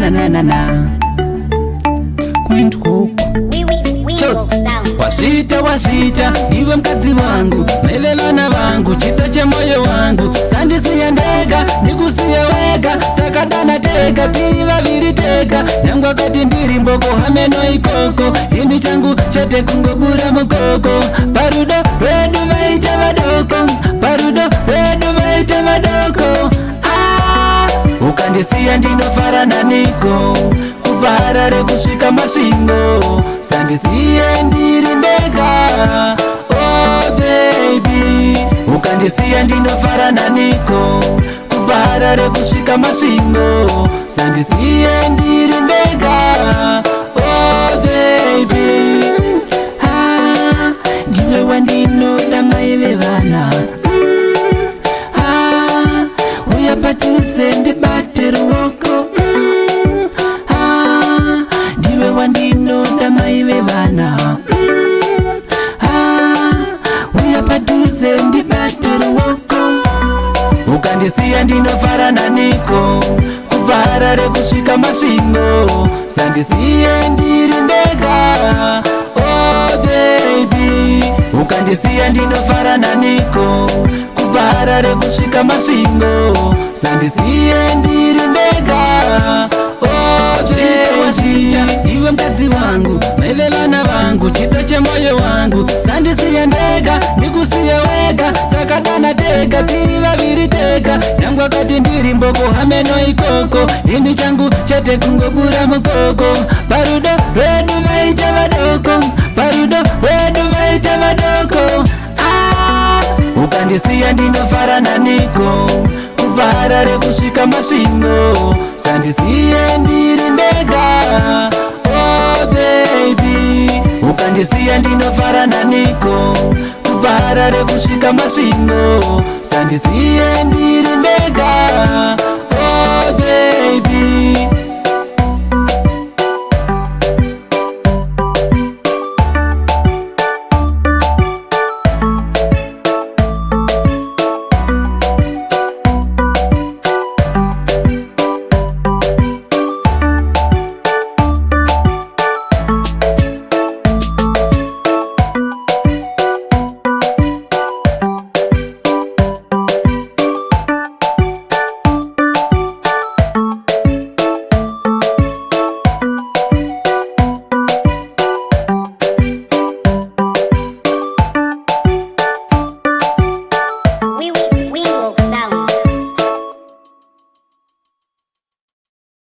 na na na na Kwintko Wasita iwe mkazi wangu mele vana vangu chido che moyo wangu sandisiye ndega ndikusiye wega takadana tega tiri vaviri tega yangu akati ndiri mboko hameno ikoko ini changu chete kungobura mukoko parudo redu vaita vadoko parudo redu vaita vadoko ukandisiya ndinofara naniko kuvara rekusvika masvingo sandisiye ndiri ndega oh baby ukandisiya ndinofara naniko kuvara rekusvika masvingo sandisiye ndiri ndega oh baby ndiwe wandinoda mai vevana uya padhuze ndibate ruoko ndiwe wandinoda mai vevana uya padhuze ndibate ruoko ukandisiya ndinofara naniko kuvhara rekusvika masvingo sandisiye ndiri ndega oh baby ukandisiya ndinofara naniko kuvhara rekusvika masvingo sandisiye ndiri ndega oh baby iwe mkazi wangu mele vana vangu chido che moyo wangu sandisiye ndega ndikusiye wega takadana tega tiri vaviri tega yangu akati ndiri mboko hameno ikoko ini changu chete kungobura mukoko parudo redu vaita vadoko parudo redu vaita vadoko ukandisiya ndinofara naniko kuvhara rekusvika masvingo sandisiye ndiri ndega oh baby ukandisiya ndinofara naniko kuvhara rekusvika masvingo sandisiye ndiri